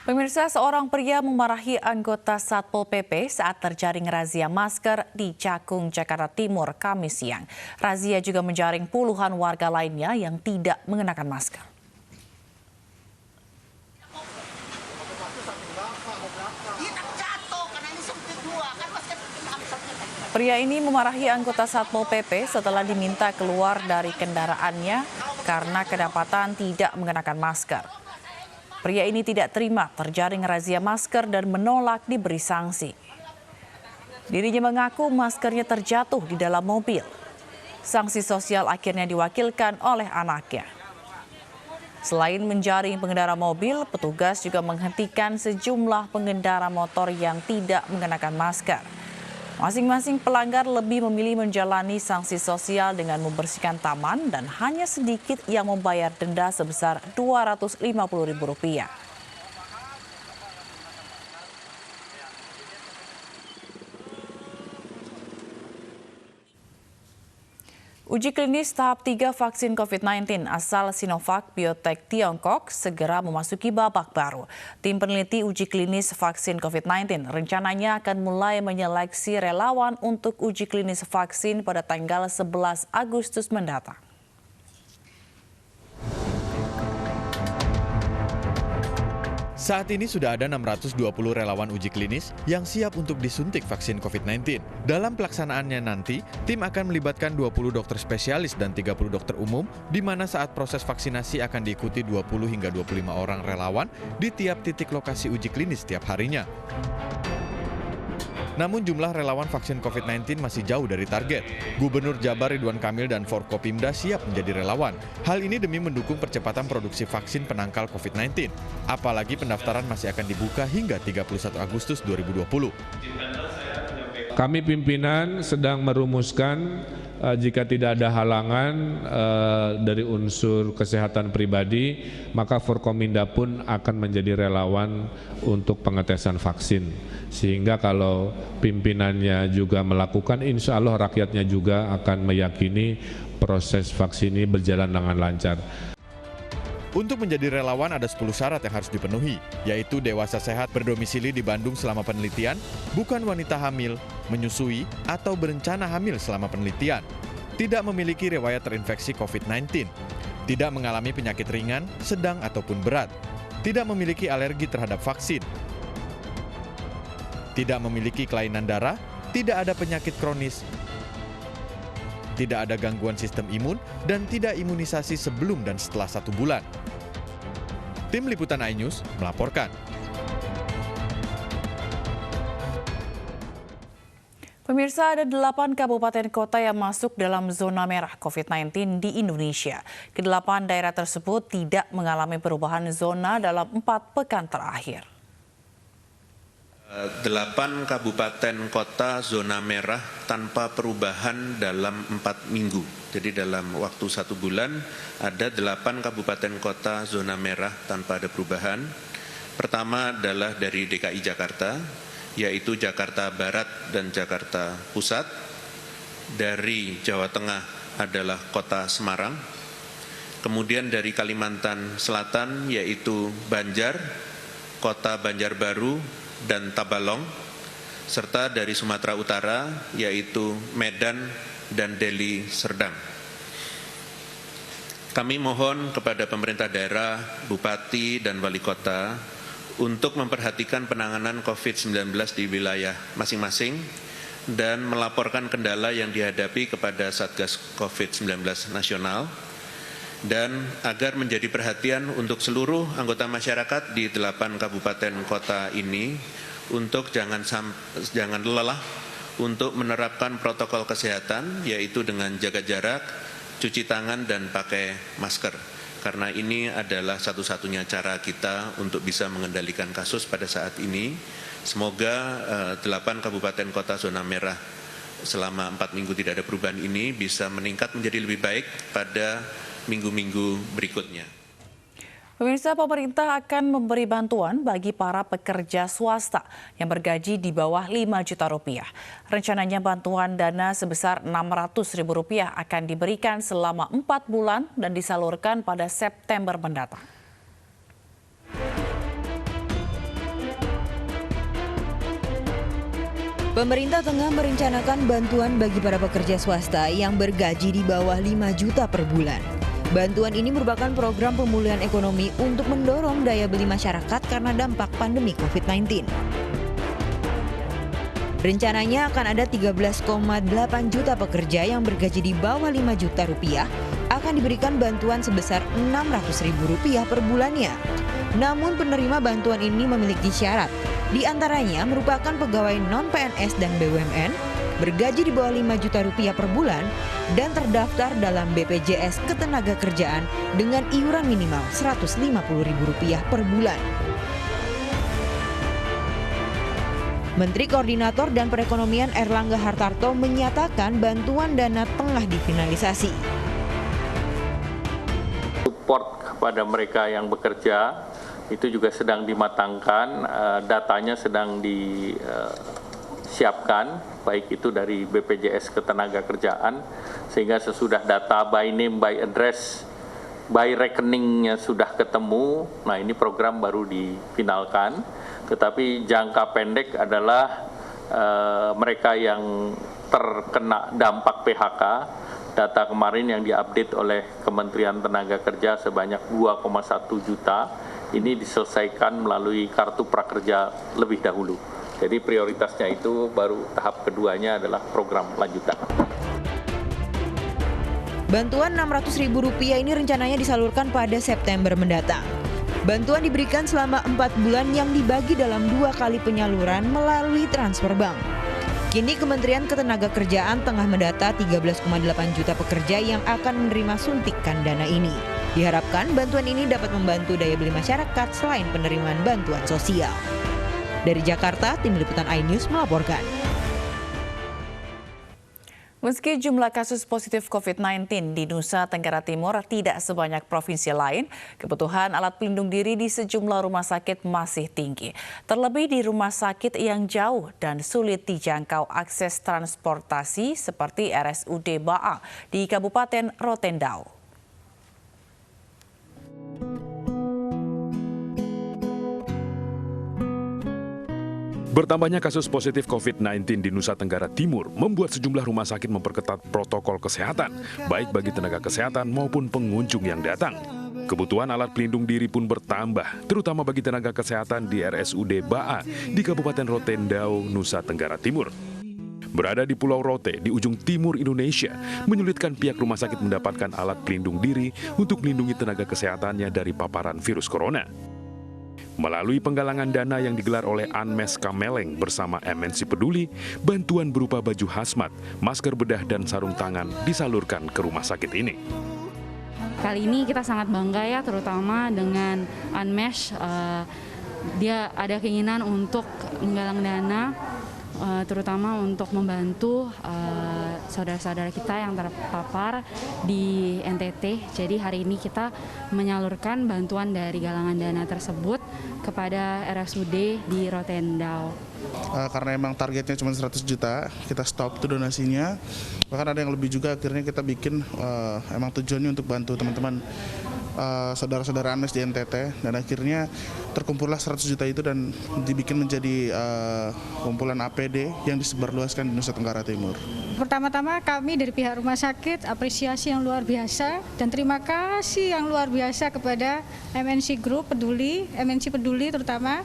Pemirsa, seorang pria memarahi anggota Satpol PP saat terjaring razia masker di Cakung, Jakarta Timur, Kamis siang. Razia juga menjaring puluhan warga lainnya yang tidak mengenakan masker. Pria ini memarahi anggota Satpol PP setelah diminta keluar dari kendaraannya karena kedapatan tidak mengenakan masker. Pria ini tidak terima terjaring razia masker dan menolak diberi sanksi. Dirinya mengaku maskernya terjatuh di dalam mobil. Sanksi sosial akhirnya diwakilkan oleh anaknya. Selain menjaring pengendara mobil, petugas juga menghentikan sejumlah pengendara motor yang tidak mengenakan masker. Masing-masing pelanggar lebih memilih menjalani sanksi sosial dengan membersihkan taman dan hanya sedikit yang membayar denda sebesar Rp250.000. Uji klinis tahap 3 vaksin COVID-19 asal Sinovac Biotech Tiongkok segera memasuki babak baru. Tim peneliti uji klinis vaksin COVID-19 rencananya akan mulai menyeleksi relawan untuk uji klinis vaksin pada tanggal 11 Agustus mendatang. Saat ini sudah ada 620 relawan uji klinis yang siap untuk disuntik vaksin COVID-19. Dalam pelaksanaannya nanti, tim akan melibatkan 20 dokter spesialis dan 30 dokter umum, di mana saat proses vaksinasi akan diikuti 20 hingga 25 orang relawan di tiap titik lokasi uji klinis setiap harinya. Namun jumlah relawan vaksin COVID-19 masih jauh dari target. Gubernur Jabar Ridwan Kamil dan Forkopimda siap menjadi relawan. Hal ini demi mendukung percepatan produksi vaksin penangkal COVID-19. Apalagi pendaftaran masih akan dibuka hingga 31 Agustus 2020. Kami pimpinan sedang merumuskan jika tidak ada halangan dari unsur kesehatan pribadi, maka Forkominda pun akan menjadi relawan untuk pengetesan vaksin. Sehingga kalau pimpinannya juga melakukan, insya Allah rakyatnya juga akan meyakini proses vaksin ini berjalan dengan lancar. Untuk menjadi relawan ada 10 syarat yang harus dipenuhi, yaitu dewasa sehat berdomisili di Bandung selama penelitian, bukan wanita hamil, menyusui, atau berencana hamil selama penelitian, tidak memiliki riwayat terinfeksi COVID-19, tidak mengalami penyakit ringan, sedang, ataupun berat, tidak memiliki alergi terhadap vaksin, tidak memiliki kelainan darah, tidak ada penyakit kronis, tidak ada gangguan sistem imun, dan tidak imunisasi sebelum dan setelah 1 bulan. Tim Liputan iNews melaporkan. Pemirsa, ada 8 kabupaten kota yang masuk dalam zona merah COVID-19 di Indonesia. Ke-8 daerah tersebut tidak mengalami perubahan zona dalam 4 pekan terakhir. 8 kabupaten kota zona merah tanpa perubahan dalam 4 minggu. Jadi dalam waktu 1 bulan ada 8 kabupaten kota zona merah tanpa ada perubahan. Pertama adalah dari DKI Jakarta, yaitu Jakarta Barat dan Jakarta Pusat. Dari Jawa Tengah adalah kota Semarang. Kemudian dari Kalimantan Selatan yaitu Banjar, kota Banjarbaru, dan Tabalong, serta dari Sumatera Utara yaitu Medan dan Deli Serdang. Kami mohon kepada pemerintah daerah, bupati dan wali kota untuk memperhatikan penanganan COVID-19 di wilayah masing-masing dan melaporkan kendala yang dihadapi kepada Satgas COVID-19 nasional, dan agar menjadi perhatian untuk seluruh anggota masyarakat di 8 kabupaten kota ini untuk jangan lelah untuk menerapkan protokol kesehatan, yaitu dengan jaga jarak, cuci tangan, dan pakai masker. Karena ini adalah satu-satunya cara kita untuk bisa mengendalikan kasus pada saat ini. Semoga 8 kabupaten kota zona merah selama 4 minggu tidak ada perubahan ini bisa meningkat menjadi lebih baik pada minggu-minggu berikutnya. Pemirsa, pemerintah akan memberi bantuan bagi para pekerja swasta yang bergaji di bawah 5 juta rupiah. Rencananya bantuan dana sebesar Rp600.000 akan diberikan selama 4 bulan dan disalurkan pada September mendatang. Pemerintah tengah merencanakan bantuan bagi para pekerja swasta yang bergaji di bawah 5 juta per bulan. Bantuan ini merupakan program pemulihan ekonomi untuk mendorong daya beli masyarakat karena dampak pandemi COVID-19. Rencananya akan ada 13,8 juta pekerja yang bergaji di bawah 5 juta rupiah akan diberikan bantuan sebesar Rp600.000 per bulannya. Namun penerima bantuan ini memiliki syarat. Di antaranya merupakan pegawai non-PNS dan BUMN, bergaji di bawah 5 juta rupiah per bulan, dan terdaftar dalam BPJS Ketenagakerjaan dengan iuran minimal Rp150.000 per bulan. Menteri Koordinator dan Perekonomian Erlangga Hartarto menyatakan bantuan dana tengah difinalisasi. Support kepada mereka yang bekerja itu juga sedang dimatangkan, datanya sedang disiapkan, baik itu dari BPJS Ketenagakerjaan, sehingga sesudah data by name, by address, by rekeningnya sudah ketemu, nah ini program baru difinalkan. Tetapi jangka pendek adalah mereka yang terkena dampak PHK, data kemarin yang diupdate oleh Kementerian Tenaga Kerja sebanyak 2,1 juta, ini diselesaikan melalui kartu prakerja lebih dahulu. Jadi prioritasnya itu baru tahap keduanya adalah program lanjutan. Bantuan Rp600.000 ini rencananya disalurkan pada September mendatang. Bantuan diberikan selama 4 bulan yang dibagi dalam 2 kali penyaluran melalui transfer bank. Kini Kementerian Ketenagakerjaan tengah mendata 13,8 juta pekerja yang akan menerima suntikan dana ini. Diharapkan bantuan ini dapat membantu daya beli masyarakat selain penerimaan bantuan sosial. Dari Jakarta, Tim Liputan iNews melaporkan. Meski jumlah kasus positif COVID-19 di Nusa Tenggara Timur tidak sebanyak provinsi lain, kebutuhan alat pelindung diri di sejumlah rumah sakit masih tinggi. Terlebih di rumah sakit yang jauh dan sulit dijangkau akses transportasi seperti RSUD Ba'a di Kabupaten Rotendao. Bertambahnya kasus positif COVID-19 di Nusa Tenggara Timur membuat sejumlah rumah sakit memperketat protokol kesehatan, baik bagi tenaga kesehatan maupun pengunjung yang datang. Kebutuhan alat pelindung diri pun bertambah, terutama bagi tenaga kesehatan di RSUD Ba'a di Kabupaten Rotendao, Nusa Tenggara Timur. Berada di Pulau Rote di ujung timur Indonesia, menyulitkan pihak rumah sakit mendapatkan alat pelindung diri untuk melindungi tenaga kesehatannya dari paparan virus corona. Melalui penggalangan dana yang digelar oleh Anmes Kameleng bersama MNC Peduli, bantuan berupa baju hazmat, masker bedah, dan sarung tangan disalurkan ke rumah sakit ini. Kali ini kita sangat bangga ya, terutama dengan Anmes. Dia ada keinginan untuk menggalang dana, terutama untuk membantu saudara-saudara kita yang terpapar di NTT. Jadi hari ini kita menyalurkan bantuan dari galangan dana tersebut kepada RSUD di Rotendao. Karena emang targetnya cuma 100 juta, kita stop tuh donasinya. Bahkan ada yang lebih juga, akhirnya kita bikin emang tujuannya untuk bantu teman-teman saudara-saudara Anmes di NTT, dan akhirnya terkumpullah 100 juta itu dan dibikin menjadi kumpulan APD yang disebarluaskan di Nusa Tenggara Timur. Pertama-tama kami dari pihak rumah sakit apresiasi yang luar biasa dan terima kasih yang luar biasa kepada MNC Group Peduli, MNC Peduli terutama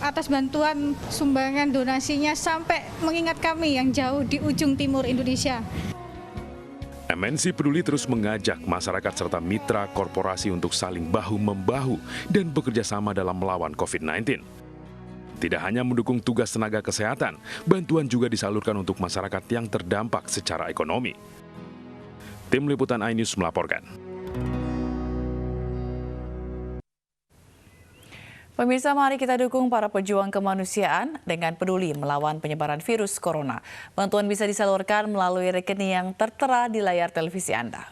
atas bantuan sumbangan donasinya sampai mengingat kami yang jauh di ujung timur Indonesia. MNC Peduli terus mengajak masyarakat serta mitra korporasi untuk saling bahu-membahu dan bekerja sama dalam melawan COVID-19. Tidak hanya mendukung tugas tenaga kesehatan, bantuan juga disalurkan untuk masyarakat yang terdampak secara ekonomi. Tim Liputan iNews melaporkan. Pemirsa, mari kita dukung para pejuang kemanusiaan dengan peduli melawan penyebaran virus corona. Bantuan bisa disalurkan melalui rekening yang tertera di layar televisi Anda.